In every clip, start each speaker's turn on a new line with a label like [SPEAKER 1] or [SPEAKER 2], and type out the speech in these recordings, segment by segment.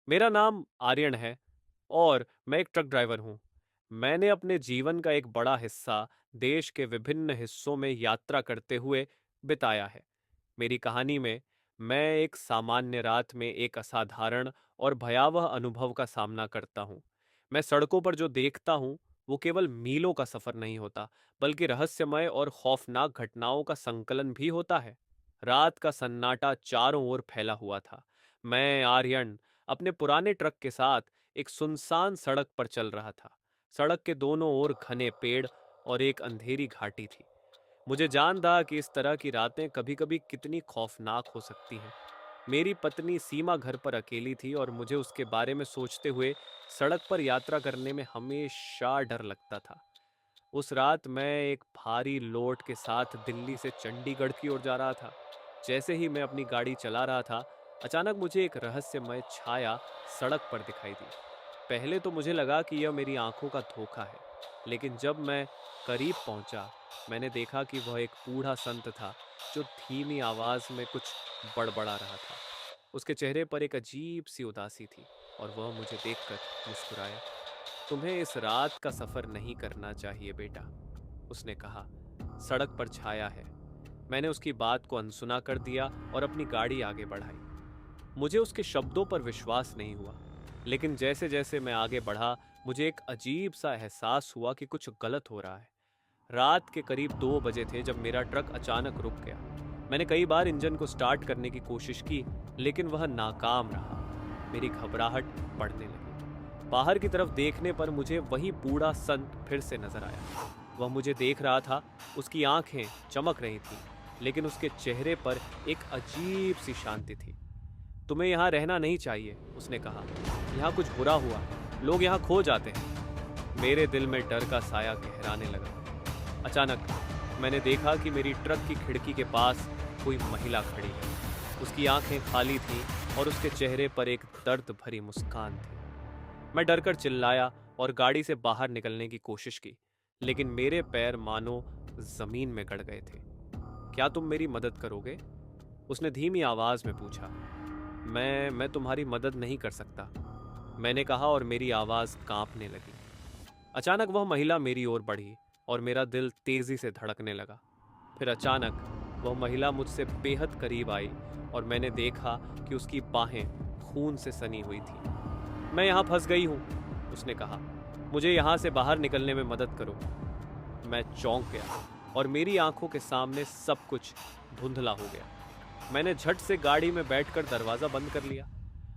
[SPEAKER 1] मेरा नाम आर्यन है और मैं एक ट्रक ड्राइवर हूँ। मैंने अपने जीवन का एक बड़ा हिस्सा देश के विभिन्न हिस्सों में यात्रा करते हुए बिताया है। मेरी कहानी में मैं एक सामान्य रात में एक असाधारण और भयावह अनुभव का सामना करता हूँ। मैं सड़कों पर जो देखता हूँ वो केवल मीलों का सफर नहीं होता, बल्कि रहस्यमय और खौफनाक घटनाओं का संकलन भी होता है। रात का सन्नाटा चारों ओर फैला हुआ था। मैं आर्यन अपने पुराने ट्रक के साथ एक सुनसान सड़क पर चल रहा था। सड़क के दोनों ओर घने पेड़ और एक अंधेरी घाटी थी। मुझे जान था कि इस तरह की रातें कभी-कभी कितनी खौफनाक हो सकती हैं। मेरी पत्नी सीमा घर पर अकेली थी और मुझे उसके बारे में सोचते हुए सड़क पर यात्रा करने में हमेशा डर लगता था। उस रात मैं एक भारी लोड के साथ दिल्ली से चंडीगढ़ की ओर जा रहा था। जैसे ही मैं अपनी गाड़ी चला रहा था, अचानक मुझे एक रहस्यमय छाया सड़क पर दिखाई दी। पहले तो मुझे लगा कि यह मेरी आंखों का धोखा है, लेकिन जब मैं करीब पहुंचा, मैंने देखा कि वह एक बूढ़ा संत था जो धीमी आवाज में कुछ बड़बड़ा रहा था। उसके चेहरे पर एक अजीब सी उदासी थी और वह मुझे देखकर मुस्कुराया। तुम्हें इस रात का सफर नहीं करना चाहिए बेटा, उसने कहा। सड़क पर छाया है। मैंने उसकी बात को अनसुना कर दिया और अपनी गाड़ी आगे बढ़ाई। मुझे उसके शब्दों पर विश्वास नहीं हुआ, लेकिन जैसे जैसे मैं आगे बढ़ा, मुझे एक अजीब सा एहसास हुआ कि कुछ गलत हो रहा है। रात के करीब 2 बजे थे जब मेरा ट्रक अचानक रुक गया। मैंने कई बार इंजन को स्टार्ट करने की कोशिश की, लेकिन वह नाकाम रहा। मेरी घबराहट बढ़ने लगी। बाहर की तरफ देखने पर मुझे वही बूढ़ा संत फिर से नजर आया। वह मुझे देख रहा था। उसकी आंखें चमक रही थीं, लेकिन उसके चेहरे पर एक अजीब सी शांति थी। तुम्हें यहाँ रहना नहीं चाहिए, उसने कहा। यहाँ कुछ बुरा हुआ है, लोग यहाँ खो जाते हैं। मेरे दिल में डर का साया गहराने लगा। अचानक मैंने देखा कि मेरी ट्रक की खिड़की के पास कोई महिला खड़ी है। उसकी आंखें खाली थीं और उसके चेहरे पर एक दर्द भरी मुस्कान थी। मैं डरकर चिल्लाया और गाड़ी से बाहर निकलने की कोशिश की, लेकिन मेरे पैर मानो जमीन में गड़ गए थे। क्या तुम मेरी मदद करोगे? उसने धीमी आवाज में पूछा। मैं तुम्हारी मदद नहीं कर सकता, मैंने कहा और मेरी आवाज कांपने लगी। अचानक वह महिला मेरी ओर बढ़ी और मेरा दिल तेजी से धड़कने लगा। फिर अचानक वह महिला मुझसे बेहद करीब आई और मैंने देखा कि उसकी बाहें खून से सनी हुई थी। मैं यहाँ फंस गई हूँ, उसने कहा। मुझे यहाँ से बाहर निकलने में मदद करो। मैं चौंक गया और मेरी आंखों के सामने सब कुछ धुंधला हो गया। मैंने झट से गाड़ी में बैठकर दरवाज़ा बंद कर लिया।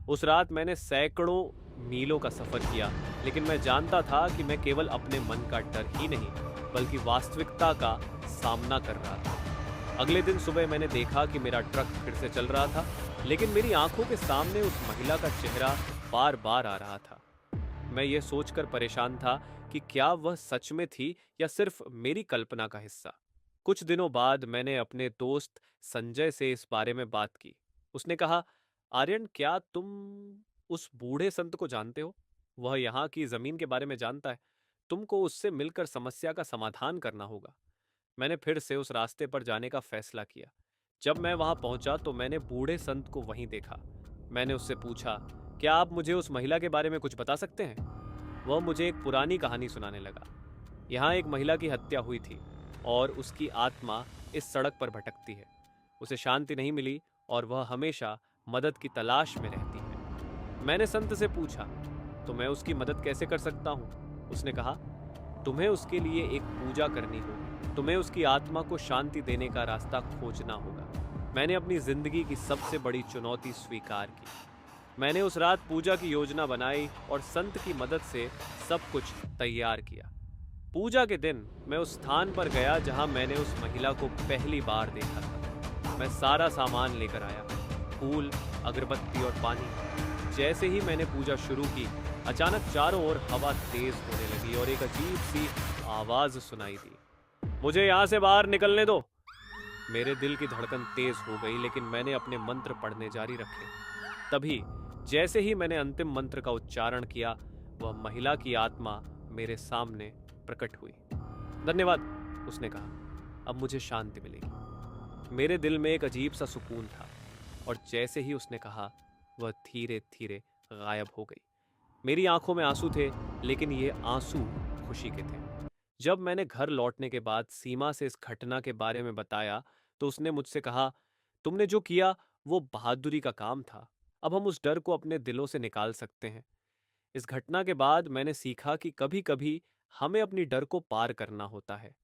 [SPEAKER 1] उस रात मैंने सैकड़ों मीलों का सफ़र किया, लेकिन मैं जानता था कि मैं केवल अपने मन का डर ही नहीं, बल्कि वास्तविकता का सामना कर रहा था। अगले दिन सुबह मैंने देखा कि मेरा ट्रक फिर से चल रहा था, लेकिन मेरी आंखों के सामने उस महिला का चेहरा बार बार आ रहा था। मैं ये सोचकर परेशान था कि क्या वह सच में थी या सिर्फ मेरी कल्पना का हिस्सा। कुछ दिनों बाद मैंने अपने दोस्त संजय से इस बारे में बात की। उसने कहा, आर्यन, क्या तुम उस बूढ़े संत को जानते हो? वह यहाँ की जमीन के बारे में जानता है। तुमको उससे मिलकर समस्या का समाधान करना होगा। मैंने फिर से उस रास्ते पर जाने का फैसला किया। जब मैं वहां पहुंचा तो मैंने बूढ़े संत को वहीं देखा। मैंने उससे पूछा, क्या आप मुझे उस महिला के बारे में कुछ बता सकते हैं? वह मुझे एक पुरानी कहानी सुनाने लगा। यहाँ एक महिला की हत्या हुई थी और उसकी आत्मा इस सड़क पर भटकती है। उसे शांति नहीं मिली और वह हमेशा मदद की तलाश में रहती है। मैंने संत से पूछा, तो मैं उसकी मदद कैसे कर सकता हूँ? उसने कहा, तुम्हें उसके लिए एक पूजा करनी होगी। तुम्हें उसकी आत्मा को शांति देने का रास्ता खोजना होगा। मैंने अपनी जिंदगी की सबसे बड़ी चुनौती स्वीकार की। मैंने उस रात पूजा की योजना बनाई और संत की मदद से सब कुछ तैयार किया। पूजा के दिन मैं उस स्थान पर गया जहां मैंने उस महिला को पहली बार देखा था। मैं सारा सामान लेकर आया, फूल, अगरबत्ती और पानी। जैसे ही मैंने पूजा शुरू की, अचानक चारों ओर हवा तेज होने लगी और एक अजीब सी आवाज सुनाई दी, मुझे यहाँ से बाहर निकलने दो। मेरे दिल की धड़कन तेज हो गई, लेकिन मैंने अपने मंत्र पढ़ने जारी रखे। तभी जैसे ही मैंने अंतिम मंत्र का उच्चारण किया, वह महिला की आत्मा मेरे सामने प्रकट हुई। धन्यवाद, उसने कहा। अब मुझे शांति मिलेगी। मेरे दिल में एक अजीब सा सुकून था और जैसे ही उसने कहा, वह धीरे धीरे गायब हो गई। मेरी आंखों में आंसू थे, लेकिन ये आंसू खुशी के थे। जब मैंने घर लौटने के बाद सीमा से इस घटना के बारे में बताया, तो उसने मुझसे कहा, तुमने जो किया वो बहादुरी का काम था। अब हम उस डर को अपने दिलों से निकाल सकते हैं। इस घटना के बाद मैंने सीखा कि कभी-कभी हमें अपनी डर को पार करना होता है।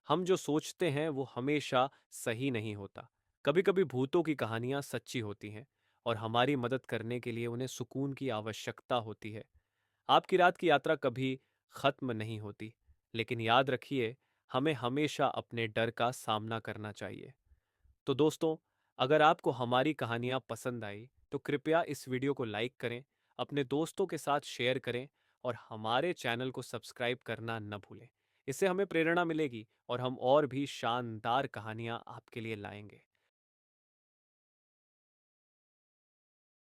[SPEAKER 1] हम जो सोचते हैं वो हमेशा सही नहीं होता। कभी-कभी भूतों की कहानियां सच्ची होती हैं और हमारी मदद करने के लिए उन्हें सुकून की आवश्यकता होती है। आपकी रात की यात्रा कभी खत्म नहीं होती, लेकिन याद रखिए, हमें हमेशा अपने डर का सामना करना चाहिए। तो दोस्तों, अगर आपको हमारी कहानियाँ पसंद आई, तो कृपया इस वीडियो को लाइक करें, अपने दोस्तों के साथ शेयर करें और हमारे चैनल को सब्सक्राइब करना न भूलें। इससे हमें प्रेरणा मिलेगी और हम और भी शानदार कहानियाँ आपके लिए लाएंगे।